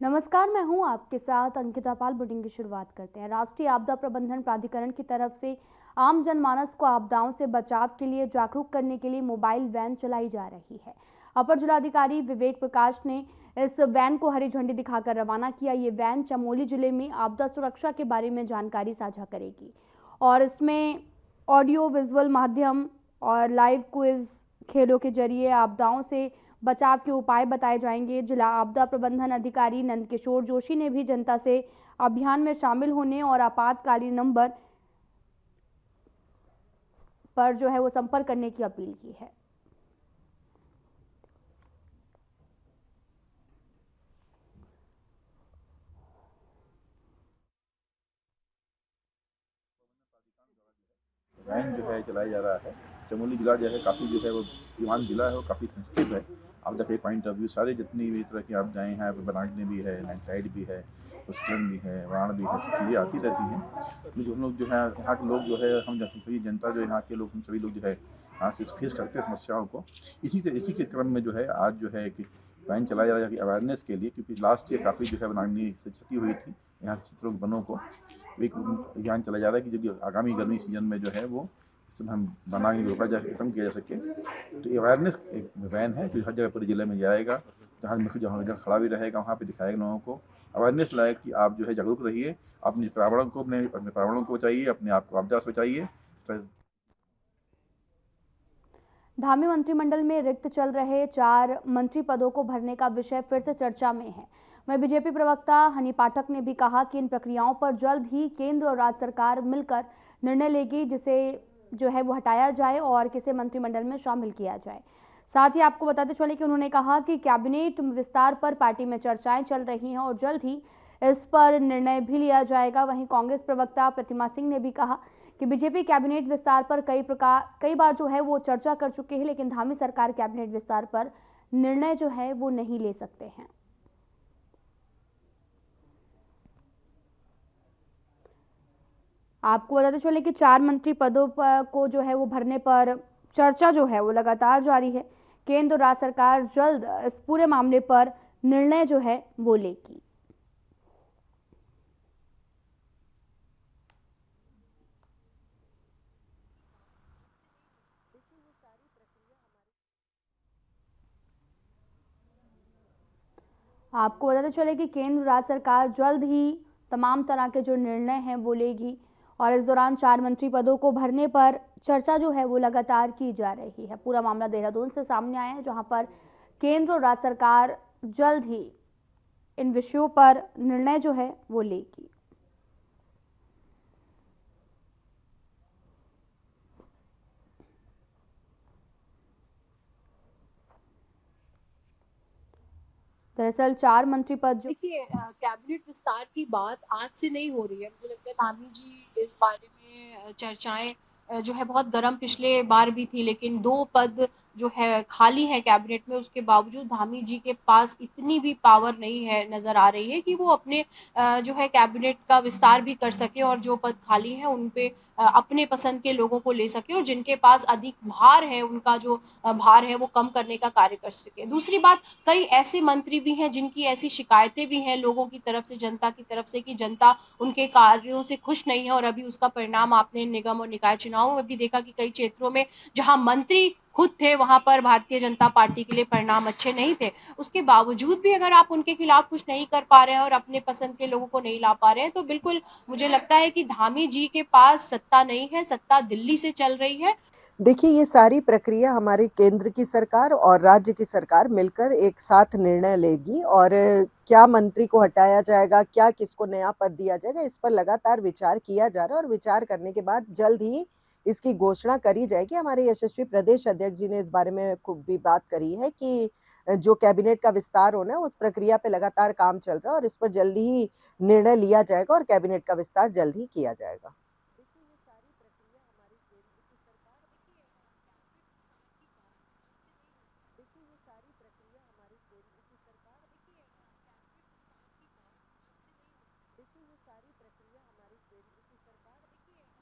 नमस्कार, मैं हूं आपके साथ अंकिता पाल। बुलेटिन की शुरुआत करते हैं। राष्ट्रीय आपदा प्रबंधन प्राधिकरण की तरफ से आम जनमानस को आपदाओं से बचाव के लिए जागरूक करने के लिए मोबाइल वैन चलाई जा रही है। अपर जिलाधिकारी विवेक प्रकाश ने इस वैन को हरी झंडी दिखाकर रवाना किया। ये वैन चमोली जिले में आपदा सुरक्षा के बारे में जानकारी साझा करेगी और इसमें ऑडियो विजुअल माध्यम और लाइव क्विज खेलों के जरिए आपदाओं से बचाव के उपाय बताए जाएंगे। जिला आपदा प्रबंधन अधिकारी नंदकिशोर जोशी ने भी जनता से अभियान में शामिल होने और आपातकालीन नंबर पर वो संपर्क करने की अपील की है। वैन जो है चलाया जा रहा है। चमोली जिला जो है काफ़ी जो है वो सीमांत जिला है, वो काफ़ी सेंसिटिव है आपदा के पॉइंट ऑफ व्यू। सारे जितनी भी तरह की आपदाएँ हैं, बनागनी भी है, लैंडस्लाइड भी है, भूस्खलन भी है, बाढ़ भी है, सब चीज़ें आती रहती हैं। जो हम लोग जो है यहाँ के लोग जो है हम सभी जनता जो यहाँ के लोग हम सभी लोग जो है यहाँ से फेस करते हैं समस्याओं को। इसी के क्रम में जो है आज जो है कि वैन चलाया जा रहा है अवेयरनेस के लिए, क्योंकि लास्ट ईयर काफ़ी जो है बनागनी से क्षति हुई थी यहाँ के क्षेत्रों वनों को। एक अभियान चलाया जा रहा है कि जब आगामी गर्मी सीजन में जो है वो हम बनागनी रोका जा खत्म किया जा सके। तो अवेयरनेस एक वैन है जो हर जगह पूरे जिले में जाएगा, जहाँ खड़ा भी रहेगा वहाँ पे दिखाएगा लोगों को अवेयरनेस लायक कि आप जो है जागरूक रहिए, अपने पर्यावरण को बचाइए, अपने आप को आपदा से बचाइए। धामी मंत्रिमंडल में रिक्त चल रहे 4 मंत्री पदों को भरने का विषय फिर से चर्चा में है। वहीं बीजेपी प्रवक्ता हनी पाठक ने भी कहा कि इन प्रक्रियाओं पर जल्द ही केंद्र और राज्य सरकार मिलकर निर्णय लेगी, जिसे वो हटाया जाए और किसे मंत्रिमंडल में शामिल किया जाए। साथ ही आपको बताते चले कि उन्होंने कहा कि कैबिनेट विस्तार पर पार्टी में चर्चाएं चल रही हैं और जल्द ही इस पर निर्णय भी लिया जाएगा। वहीं कांग्रेस प्रवक्ता प्रतिमा सिंह ने भी कहा कि बीजेपी कैबिनेट विस्तार पर कई बार वो चर्चा कर चुके हैं, लेकिन धामी सरकार कैबिनेट विस्तार पर निर्णय वो नहीं ले सकते हैं। आपको बताते चले कि 4 मंत्री पदों को वो भरने पर चर्चा वो लगातार जारी है। केंद्र और राज्य सरकार जल्द इस पूरे मामले पर निर्णय वो लेगी। आपको बताते चले कि केंद्र राज्य सरकार जल्द ही तमाम तरह के जो निर्णय हैं वो लेगी और इस दौरान 4 मंत्री पदों को भरने पर चर्चा वो लगातार की जा रही है। पूरा मामला देहरादून से सामने आया है, जहां पर केंद्र और राज्य सरकार जल्द ही इन विषयों पर निर्णय वो लेगी। दरअसल 4 मंत्री पद देखिए, कैबिनेट विस्तार की बात आज से नहीं हो रही है। मुझे लगता है धामी जी इस बारे में चर्चाएं जो है बहुत गर्म पिछले बार भी थी, लेकिन 2 पद जो है खाली है कैबिनेट में, उसके बावजूद धामी जी के पास इतनी भी पावर नहीं है, नजर आ रही है कि वो अपने जो है कैबिनेट का विस्तार भी कर सके और जो पद खाली है उन पे अपने पसंद के लोगों को ले सके और जिनके पास अधिक भार है उनका जो भार है वो कम करने का कार्य कर सके। दूसरी बात, कई ऐसे मंत्री भी हैं जिनकी ऐसी शिकायतें भी हैं लोगों की तरफ से, जनता की तरफ से, कि जनता उनके कार्यों से खुश नहीं है और अभी उसका परिणाम आपने निगम और निकाय चुनावों में भी देखा कि कई क्षेत्रों में जहां मंत्री खुद थे वहां पर भारतीय जनता पार्टी के लिए परिणाम अच्छे नहीं थे। उसके बावजूद भी अगर आप उनके खिलाफ कुछ नहीं कर पा रहे हैं और अपने पसंद के लोगों को नहीं ला पा रहे हैं, तो बिल्कुल मुझे लगता है कि धामी जी के पास सत्ता नहीं है, सत्ता दिल्ली से चल रही है। देखिए, ये सारी प्रक्रिया हमारी केंद्र की सरकार और राज्य की सरकार मिलकर एक साथ निर्णय लेगी और क्या मंत्री को हटाया जाएगा, क्या किसको नया पद दिया जाएगा, इस पर लगातार विचार किया जा रहा है और विचार करने के बाद जल्द ही इसकी घोषणा करी जाएगी। हमारे यशस्वी प्रदेश अध्यक्ष जी ने इस बारे में खूब भी बात करी है कि जो कैबिनेट का विस्तार होना है उस प्रक्रिया पे लगातार काम चल रहा है और इस पर जल्दी ही निर्णय लिया जाएगा और कैबिनेट का विस्तार जल्द ही किया जाएगा।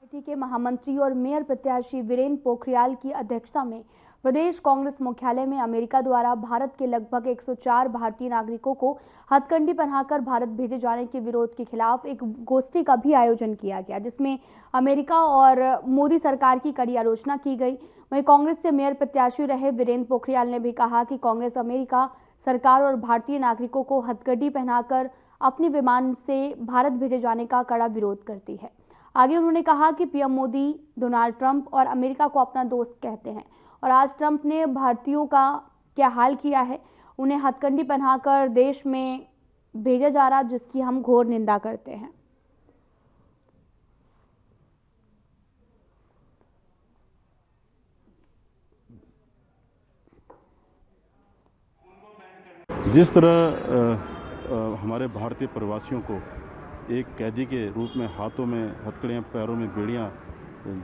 पार्टी के महामंत्री और मेयर प्रत्याशी वीरेंद्र पोखरियाल की अध्यक्षता में प्रदेश कांग्रेस मुख्यालय में अमेरिका द्वारा भारत के लगभग 104 भारतीय नागरिकों को हथकंडी पहनाकर भारत भेजे जाने के विरोध के खिलाफ एक गोष्ठी का भी आयोजन किया गया, जिसमें अमेरिका और मोदी सरकार की कड़ी आलोचना की गई। वहीं कांग्रेस से मेयर प्रत्याशी रहे वीरेंद्र पोखरियाल ने भी कहा कि कांग्रेस अमेरिका सरकार और भारतीय नागरिकों को हथकंडी पहनाकर अपने विमान से भारत भेजे जाने का कड़ा विरोध करती है। आगे उन्होंने कहा कि पीएम मोदी डोनाल्ड ट्रंप और अमेरिका को अपना दोस्त कहते हैं और आज ट्रंप ने भारतीयों का क्या हाल किया है, उन्हें हथकंडी पहनाकर देश में भेजा जा रहा, जिसकी हम घोर निंदा करते हैं। जिस तरह हमारे भारतीय प्रवासियों को एक कैदी के रूप में हाथों में हथकड़ियाँ, पैरों में बेड़ियाँ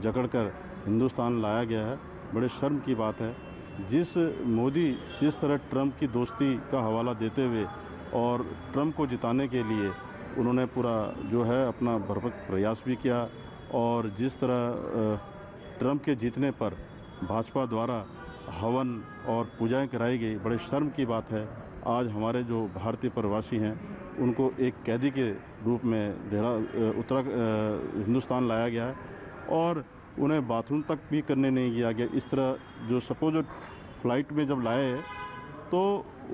जकड़कर हिंदुस्तान लाया गया है, बड़े शर्म की बात है। मोदी जिस तरह ट्रंप की दोस्ती का हवाला देते हुए और ट्रंप को जिताने के लिए उन्होंने पूरा जो है अपना भरपूर प्रयास भी किया, और जिस तरह ट्रंप के जीतने पर भाजपा द्वारा हवन और पूजाएं कराई गई, बड़े शर्म की बात है। आज हमारे जो भारतीय प्रवासी हैं उनको एक कैदी के रूप में हिंदुस्तान लाया गया है और उन्हें बाथरूम तक भी करने नहीं दिया गया। इस तरह जो सपोज फ्लाइट में जब लाए तो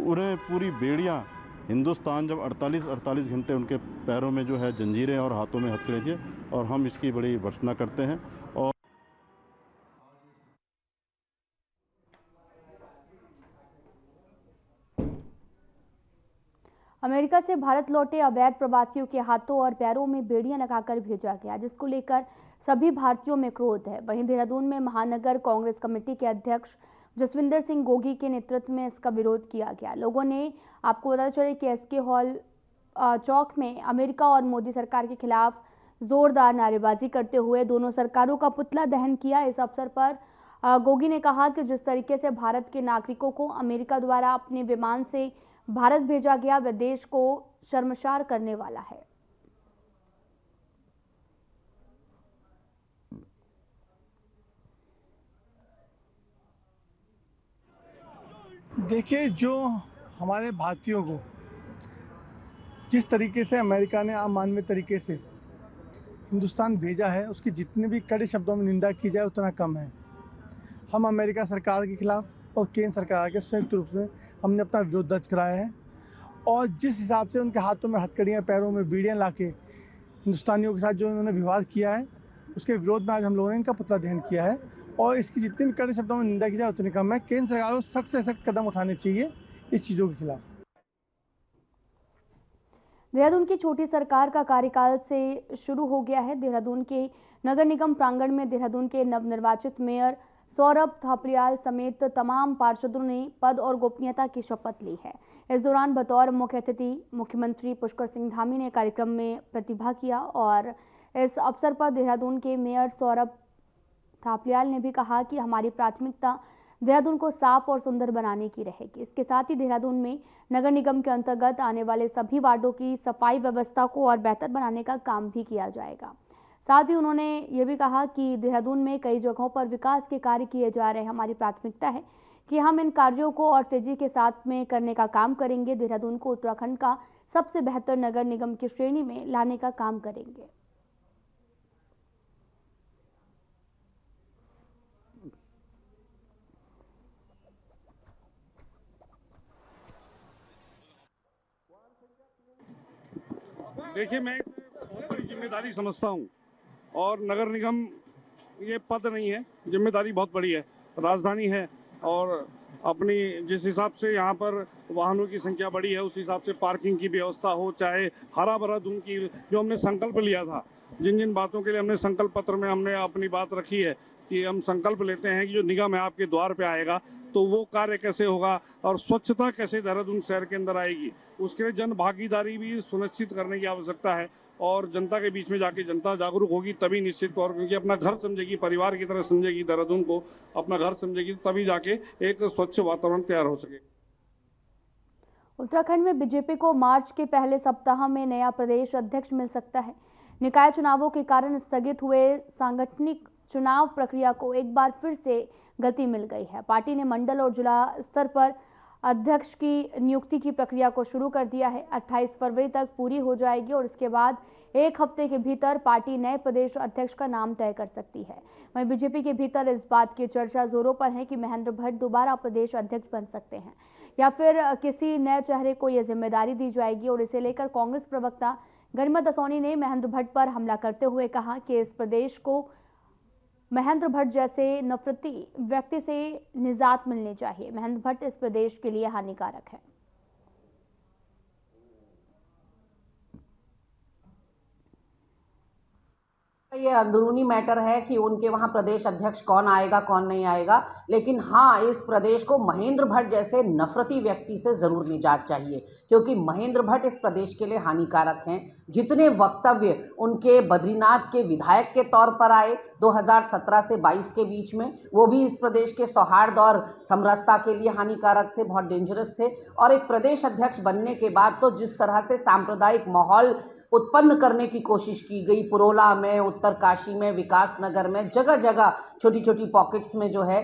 उन्हें पूरी बेड़ियां, हिंदुस्तान जब 48 घंटे उनके पैरों में जो है जंजीरें और हाथों में हथकड़े थे, और हम इसकी बड़ी भर्त्सना करते हैं। और अमेरिका से भारत लौटे अवैध प्रवासियों के हाथों और पैरों में बेड़ियां लगाकर भेजा गया, जिसको लेकर सभी भारतीयों में क्रोध है। वहीं देहरादून में महानगर कांग्रेस कमेटी के अध्यक्ष जसविंदर सिंह गोगी के नेतृत्व में इसका विरोध किया गया। लोगों ने, आपको पता चले कि एसके हॉल चौक में अमेरिका और मोदी सरकार के खिलाफ जोरदार नारेबाजी करते हुए दोनों सरकारों का पुतला दहन किया। इस अवसर पर गोगी ने कहा कि जिस तरीके से भारत के नागरिकों को अमेरिका द्वारा अपने विमान से भारत भेजा गया, वह देश को शर्मसार करने वाला है। देखिए, जो हमारे भारतीयों को जिस तरीके से अमेरिका ने अमानवीय तरीके से हिंदुस्तान भेजा है, उसकी जितने भी कड़े शब्दों में निंदा की जाए उतना कम है। हम अमेरिका सरकार के खिलाफ और केंद्र सरकार के संयुक्त रूप से हमने अपना विरोध दर्ज कराया है, और जिस हिसाब से उनके हाथों में हथकड़ियाँ, पैरों में बीड़ियाँ लाके हिंदुस्तानियों के साथ जो उन्होंने व्यवहार किया है, उसके विरोध में आज हम लोगों ने इनका पुतला दहन किया है, और इसकी जितनी भी कड़े शब्दों में निंदा की जाए उतनी कम है। केंद्र सरकार को सख्त से सख्त कदम उठाने चाहिए इस चीज़ों के खिलाफ। देहरादून की छोटी सरकार का कार्यकाल से शुरू हो गया है। देहरादून के नगर निगम प्रांगण में देहरादून के नवनिर्वाचित मेयर सौरभ थापलियाल समेत तमाम पार्षदों ने पद और गोपनीयता की शपथ ली है। इस दौरान बतौर मुख्य अतिथि मुख्यमंत्री पुष्कर सिंह धामी ने कार्यक्रम में प्रतिभाग किया, और इस अवसर पर देहरादून के मेयर सौरभ थापलियाल ने भी कहा कि हमारी प्राथमिकता देहरादून को साफ और सुंदर बनाने की रहेगी। इसके साथ ही देहरादून में नगर निगम के अंतर्गत आने वाले सभी वार्डों की सफाई व्यवस्था को और बेहतर बनाने का काम भी किया जाएगा। साथ ही उन्होंने ये भी कहा कि देहरादून में कई जगहों पर विकास के कार्य किए जा रहे हैं। हमारी प्राथमिकता है कि हम इन कार्यों को और तेजी के साथ में करने का काम करेंगे। देहरादून को उत्तराखंड का सबसे बेहतर नगर निगम की श्रेणी में लाने का काम करेंगे। देखिए, मैं बहुत बड़ी जिम्मेदारी समझता हूँ, और नगर निगम ये पद नहीं है, जिम्मेदारी बहुत बड़ी है। राजधानी है, और अपनी जिस हिसाब से यहाँ पर वाहनों की संख्या बढ़ी है, उस हिसाब से पार्किंग की व्यवस्था हो, चाहे हरा भरा दून की, जो हमने संकल्प लिया था, जिन जिन बातों के लिए हमने संकल्प पत्र में हमने अपनी बात रखी है कि हम संकल्प लेते हैं कि जो निगम है आपके द्वार पे आएगा, तो वो कार्य कैसे होगा और स्वच्छता कैसे देहरादून शहर के अंदर आएगी, उसके लिए जन भागीदारी भी सुनिश्चित करने की आवश्यकता है। और जनता के बीच में जाके जनता जागरूक होगी तभी निश्चित तौर, क्योंकि अपना घर समझेगी, परिवार की तरह समझेगी, देहरादून को अपना घर समझेगी, तभी जाके एक स्वच्छ वातावरण तैयार हो सके। उत्तराखंड में बीजेपी को मार्च के पहले सप्ताह में नया प्रदेश अध्यक्ष मिल सकता है। निकाय चुनावों के कारण स्थगित हुए सांगठनिक चुनाव प्रक्रिया को एक बार फिर से गति मिल गई है। पार्टी ने मंडल और जिला स्तर पर अध्यक्ष की नियुक्ति की प्रक्रिया को शुरू कर दिया है। 28 फरवरी तक पूरी हो जाएगी और इसके बाद एक हफ्ते के भीतर पार्टी नए प्रदेश अध्यक्ष का नाम तय कर सकती है। वहीं बीजेपी के भीतर इस बात की चर्चा जोरों पर है कि महेंद्र भट्ट दोबारा प्रदेश अध्यक्ष बन सकते हैं या फिर किसी नए चेहरे को यह जिम्मेदारी दी जाएगी। और इसे लेकर कांग्रेस प्रवक्ता गरिमा दसौनी ने महेंद्र भट्ट पर हमला करते हुए कहा कि इस प्रदेश को महेंद्र भट्ट जैसे नफरती व्यक्ति से निजात मिलनी चाहिए। महेंद्र भट्ट इस प्रदेश के लिए हानिकारक है। ये अंदरूनी मैटर है कि उनके वहाँ प्रदेश अध्यक्ष कौन आएगा कौन नहीं आएगा, लेकिन हाँ, इस प्रदेश को महेंद्र भट्ट जैसे नफरती व्यक्ति से ज़रूर निजात चाहिए, क्योंकि महेंद्र भट्ट इस प्रदेश के लिए हानिकारक हैं। जितने वक्तव्य उनके बद्रीनाथ के विधायक के तौर पर आए 2017 से 22 के बीच में, वो भी इस प्रदेश के सौहार्द और समरसता के लिए हानिकारक थे, बहुत डेंजरस थे। और एक प्रदेश अध्यक्ष बनने के बाद तो जिस तरह से सांप्रदायिक माहौल उत्पन्न करने की कोशिश की गई, पुरोला में, उत्तरकाशी में, विकास नगर में, जगह जगह छोटी छोटी पॉकेट्स में जो है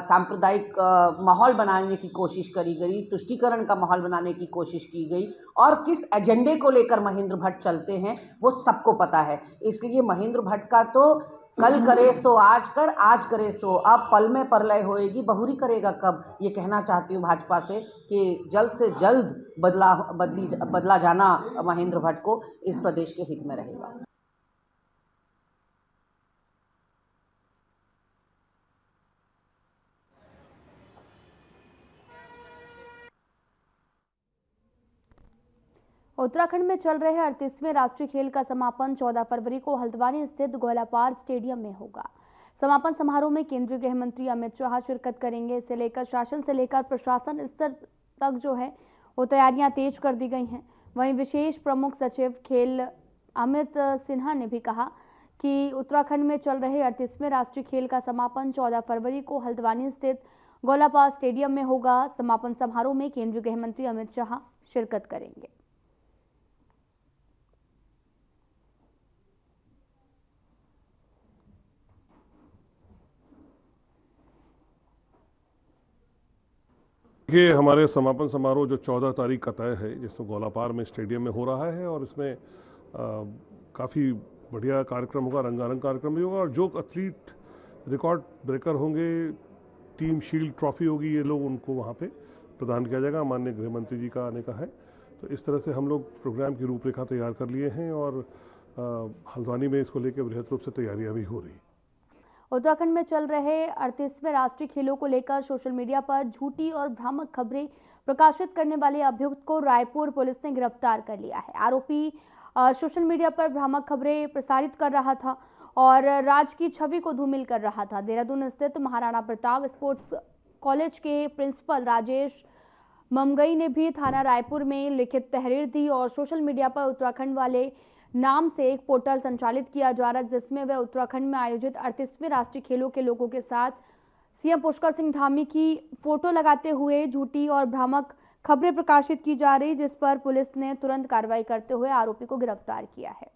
सांप्रदायिक माहौल बनाने की कोशिश करी गई, तुष्टीकरण का माहौल बनाने की कोशिश की गई। और किस एजेंडे को लेकर महेंद्र भट्ट चलते हैं वो सबको पता है। इसलिए महेंद्र भट्ट का तो कल करे सो आज कर, आज करे सो अब, पल में परलय होएगी, बहुरी करेगा कब। ये कहना चाहती हूँ भाजपा से कि जल्द से जल्द बदला जाना महेंद्र भट्ट को इस प्रदेश के हित में रहेगा। उत्तराखंड में चल रहे 38वें राष्ट्रीय खेल का समापन 14 फरवरी को हल्द्वानी स्थित गोलापार स्टेडियम में होगा। समापन समारोह में केंद्रीय गृह मंत्री अमित शाह शिरकत करेंगे। इसे लेकर शासन से लेकर प्रशासन स्तर तक जो है वो तैयारियां तेज कर दी गई हैं। वहीं विशेष प्रमुख सचिव खेल अमित सिन्हा ने भी कहा कि उत्तराखंड में चल रहे 38वें राष्ट्रीय खेल का समापन 14 फरवरी को हल्द्वानी स्थित गोलापार स्टेडियम में होगा। समापन समारोह में केंद्रीय गृह मंत्री अमित शाह शिरकत करेंगे। ये हमारे समापन समारोह जो 14 तारीख का तय है, जिसमें गोलापार में स्टेडियम में हो रहा है, और इसमें काफ़ी बढ़िया कार्यक्रम होगा, रंगारंग कार्यक्रम भी होगा। और जो एथलीट रिकॉर्ड ब्रेकर होंगे, टीम शील्ड ट्रॉफी होगी, ये लोग उनको वहाँ पे प्रदान किया जाएगा। माननीय गृह मंत्री जी का आने का है, तो इस तरह से हम लोग प्रोग्राम की रूपरेखा तैयार कर लिए हैं और हल्द्वानी में इसको लेकर बृहद रूप से तैयारियाँ भी हो रही। उत्तराखंड में चल रहे 38वें राष्ट्रीय खेलों को लेकर सोशल मीडिया पर झूठी और भ्रामक खबरें प्रकाशित करने वाले अभियुक्त को रायपुर पुलिस ने गिरफ्तार कर लिया है। आरोपी सोशल मीडिया पर भ्रामक खबरें प्रसारित कर रहा था और राज्य की छवि को धूमिल कर रहा था। देहरादून स्थित महाराणा प्रताप स्पोर्ट्स कॉलेज के प्रिंसिपल राजेश ममगई ने भी थाना रायपुर में लिखित तहरीर दी और सोशल मीडिया पर उत्तराखंड वाले नाम से एक पोर्टल संचालित किया जा रहा है, जिसमें वह उत्तराखंड में आयोजित 38वें राष्ट्रीय खेलों के लोगों के साथ सीएम पुष्कर सिंह धामी की फोटो लगाते हुए झूठी और भ्रामक खबरें प्रकाशित की जा रही, जिस पर पुलिस ने तुरंत कार्रवाई करते हुए आरोपी को गिरफ्तार किया है।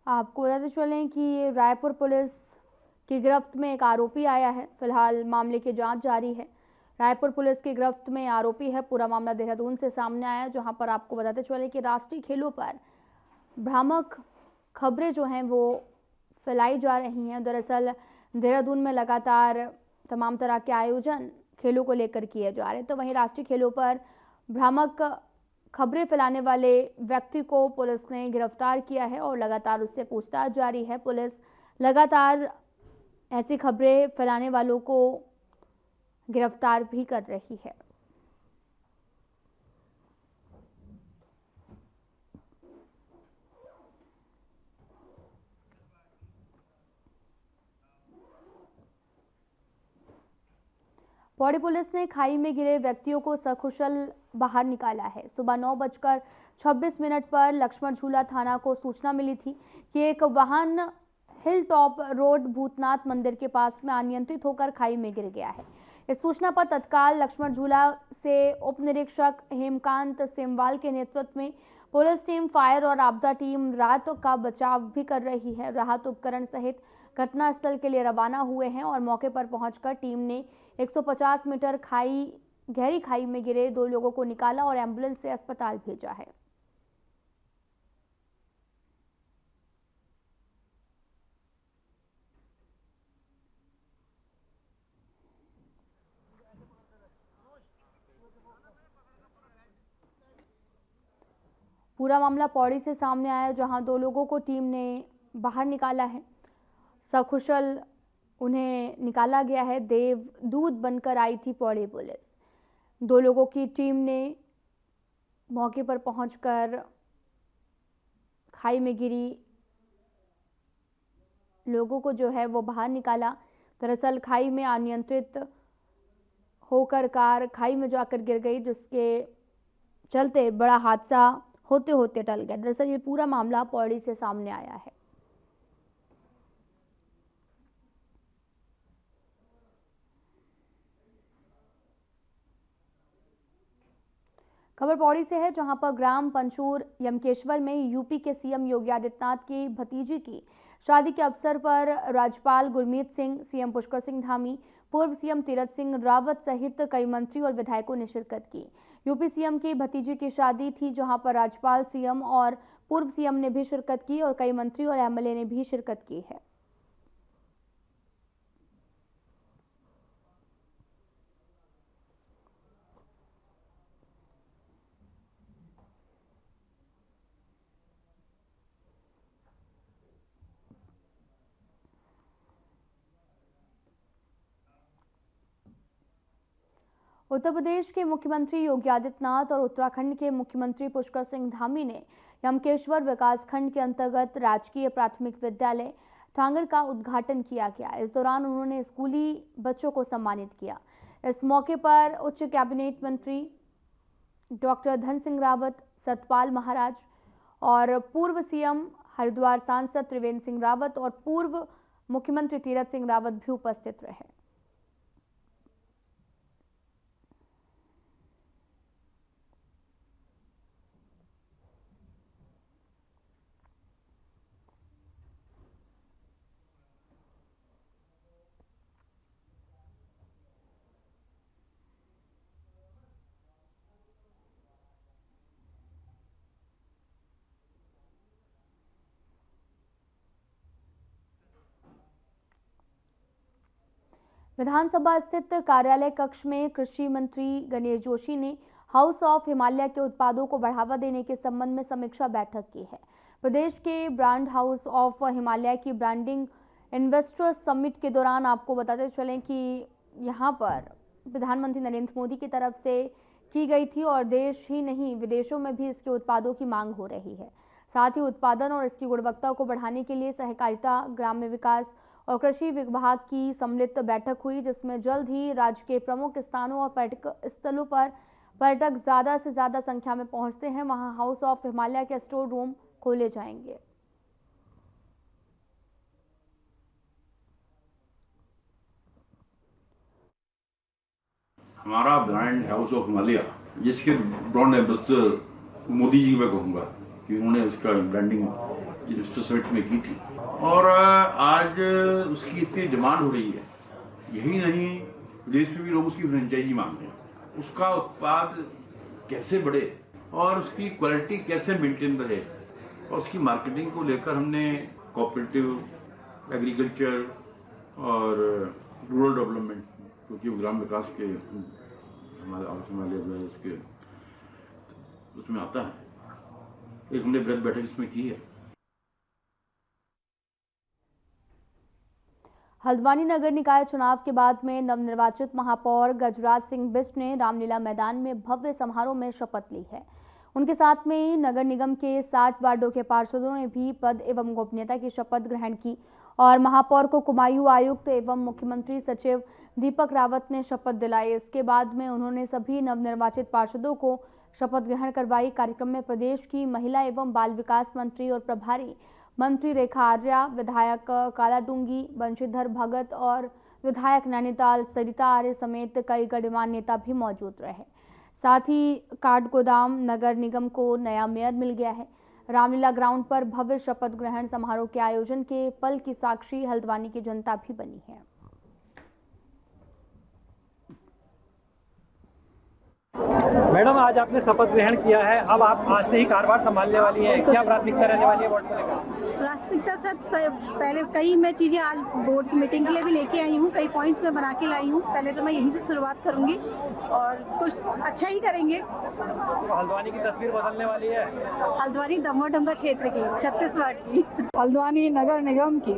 आपको बताते चलें कि रायपुर पुलिस की गिरफ्त में एक आरोपी आया है। फिलहाल मामले की जांच जारी है। रायपुर पुलिस की गिरफ्त में आरोपी है। पूरा मामला देहरादून से सामने आया, जहां पर आपको बताते चले कि राष्ट्रीय खेलों पर भ्रामक खबरें जो हैं वो फैलाई जा रही हैं। दरअसल देहरादून में लगातार तमाम तरह के आयोजन खेलों को लेकर किए जा रहे हैं, तो वहीं राष्ट्रीय खेलों पर भ्रामक खबरें फैलाने वाले व्यक्ति को पुलिस ने गिरफ्तार किया है और लगातार उससे पूछताछ जारी है। पुलिस लगातार ऐसी खबरें फैलाने वालों को गिरफ्तार भी कर रही है। पौड़ी पुलिस ने खाई में गिरे व्यक्तियों को सकुशल बाहर निकाला है। सुबह 9:26 पर लक्ष्मण झूला थाना को सूचना मिली थी कि एक वाहन हिल टॉप रोड भूतनाथ मंदिर के पास में अनियंत्रित होकर खाई में गिर गया है। इस सूचना पर तत्काल लक्ष्मण झूला से उप निरीक्षक हेमकांत सेमवाल के नेतृत्व में पुलिस टीम, फायर और आपदा टीम रात का बचाव भी कर रही है। राहत उपकरण सहित घटनास्थल के लिए रवाना हुए हैं और मौके पर पहुंचकर टीम ने 150 मीटर गहरी खाई में गिरे 2 लोगों को निकाला और एम्बुलेंस से अस्पताल भेजा है। पूरा मामला पौड़ी से सामने आया, जहां 2 लोगों को टीम ने बाहर निकाला है। सकुशल उन्हें निकाला गया है। देवदूत बनकर आई थी पौड़ी पुलिस। 2 लोगों की टीम ने मौके पर पहुंचकर खाई में गिरी लोगों को जो है वो बाहर निकाला। दरअसल खाई में अनियंत्रित होकर कार खाई में जाकर गिर गई, जिसके चलते बड़ा हादसा होते होते टल गया। दरअसल ये पूरा मामला पौड़ी से सामने आया है। खबर पौड़ी से है, जहां पर ग्राम पंचूर यमकेश्वर में यूपी के सीएम योगी आदित्यनाथ की भतीजी की शादी के अवसर पर राज्यपाल गुरमीत सिंह, सीएम पुष्कर सिंह धामी, पूर्व सीएम तीरथ सिंह रावत सहित कई मंत्री और विधायकों ने शिरकत की। यूपी सीएम की भतीजी की शादी थी, जहां पर राज्यपाल, सीएम और पूर्व सीएम ने भी शिरकत की और कई मंत्री और एमएलए ने भी शिरकत की है। उत्तर प्रदेश के मुख्यमंत्री योगी आदित्यनाथ और उत्तराखंड के मुख्यमंत्री पुष्कर सिंह धामी ने यमकेश्वर विकासखंड के अंतर्गत राजकीय प्राथमिक विद्यालय टांगड़ का उद्घाटन किया गया। इस दौरान उन्होंने स्कूली बच्चों को सम्मानित किया। इस मौके पर उच्च कैबिनेट मंत्री डॉक्टर धन सिंह रावत, सतपाल महाराज और पूर्व सीएम हरिद्वार सांसद त्रिवेंद्र सिंह रावत और पूर्व मुख्यमंत्री तीरथ सिंह रावत भी उपस्थित रहे। विधानसभा स्थित कार्यालय कक्ष में कृषि मंत्री गणेश जोशी ने हाउस ऑफ हिमालय के उत्पादों को बढ़ावा देने के संबंध में समीक्षा बैठक की है। प्रदेश के ब्रांड हाउस ऑफ हिमालय की ब्रांडिंग इन्वेस्टर्स समिट के दौरान आपको बताते चलें कि यहां पर प्रधानमंत्री नरेंद्र मोदी की तरफ से की गई थी और देश ही नहीं विदेशों में भी इसके उत्पादों की मांग हो रही है। साथ ही उत्पादन और इसकी गुणवत्ता को बढ़ाने के लिए सहकारिता, ग्राम्य विकास और कृषि विभाग की सम्मिलित बैठक हुई, जिसमें जल्द ही राज्य के प्रमुख स्थानों और पर्यटक स्थलों पर पर्यटक ज्यादा से ज्यादा संख्या में पहुंचते हैं, वहां हाउस ऑफ हिमालय के स्टोर रूम खोले जाएंगे। हमारा ब्रांड हाउस ऑफ हिमालय, जिसके ब्रांड एम्बेसडर मोदी जी मैं कहूँगा कि उन्होंने उसका ब्रांडिंग इन्वेस्टर समिट में की थी और आज उसकी इतनी डिमांड हो रही है। यही नहीं, देश में भी लोग उसकी फ्रेंचाइजी मांग रहे हैं। उसका उत्पाद कैसे बढ़े और उसकी क्वालिटी कैसे मेंटेन रहे और उसकी मार्केटिंग को लेकर हमने कोऑपरेटिव, एग्रीकल्चर और रूरल डेवलपमेंट, क्योंकि वो ग्राम विकास के हमारे उसके उसमें आता है, एक हमने बृहद बैठक इसमें की है। हल्द्वानी नगर निकाय चुनाव के बाद में नवनिर्वाचित महापौर गजराज सिंह बिष्ट ने रामलीला मैदान में भव्य समारोह में शपथ ली है। उनके साथ में ही नगर निगम के 60 वार्डों के पार्षदों ने भी पद एवं गोपनीयता की शपथ ग्रहण की और महापौर को कुमायूं आयुक्त एवं मुख्यमंत्री सचिव दीपक रावत ने शपथ दिलाई। इसके बाद में उन्होंने सभी नवनिर्वाचित पार्षदों को शपथ ग्रहण करवाई। कार्यक्रम में प्रदेश की महिला एवं बाल विकास मंत्री और प्रभारी मंत्री रेखा आर्या, विधायक कालाडूंगी बंशीधर भगत और विधायक नैनीताल सरिता आर्य समेत कई गणमान्य नेता भी मौजूद रहे। साथ ही काठगोदाम नगर निगम को नया मेयर मिल गया है। रामलीला ग्राउंड पर भव्य शपथ ग्रहण समारोह के आयोजन के पल की साक्षी हल्द्वानी की जनता भी बनी है। मैडम, आज आपने शपथ ग्रहण किया है, अब आप आज से ही कार्यभार संभालने वाली हैं, क्या प्राथमिकता रहने वाली है बोर्ड को लेकर? प्राथमिकता सर पहले कई मैं चीज़ें आज बोर्ड की मीटिंग के लिए भी लेके आई हूँ, कई पॉइंट्स में बना के लाई हूँ। पहले तो मैं यहीं से शुरुआत करूँगी और कुछ अच्छा ही करेंगे। तो हल्द्वानी की तस्वीर बदलने वाली है। हल्द्वानी दमोह क्षेत्र की 36 वार्ड की हल्द्वानी नगर निगम की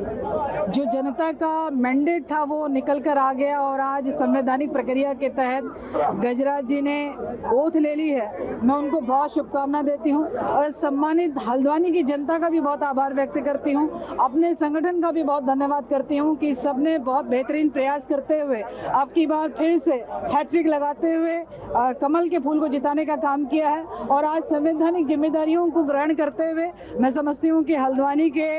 जो जनता का मैंडेट था वो निकल कर आ गया और आज संवैधानिक प्रक्रिया के तहत गजराज जी ने ओथ ले ली है। मैं उनको बहुत शुभकामनाएं देती हूं और सम्मानित हल्द्वानी की जनता का भी बहुत आभार व्यक्त करती हूं। अपने संगठन का भी बहुत धन्यवाद करती हूं कि सबने बहुत बेहतरीन प्रयास करते हुए अब की बार फिर से हैट्रिक लगाते हुए कमल के फूल को जिताने का काम किया है। और आज संवैधानिक जिम्मेदारियों को ग्रहण करते हुए मैं समझती हूँ कि हल्द्वानी के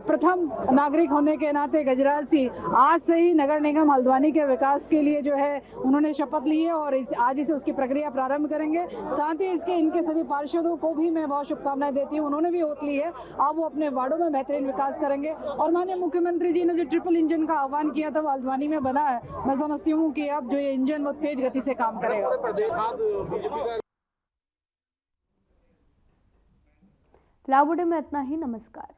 प्रथम नागरिक होने के नाते गजराज जी आज से ही नगर निगम हल्द्वानी के विकास के लिए जो है उन्होंने शपथ ली है और आज से उसकी प्रक्रिया प्रारंभ करेंगे। साथ ही इनके सभी पार्षदों को भी मैं बहुत शुभकामनाएं देती हूं, उन्होंने भी ओत ली है। अब वो अपने वार्डों में बेहतरीन विकास करेंगे और माननीय मुख्यमंत्री जी ने जो ट्रिपल इंजन का आह्वान किया था वो हल्द्वानी में बना है। मैं समझती हूँ कि अब जो ये इंजन वो तेज गति से काम करेगा। फिलहाल में इतना ही। नमस्कार।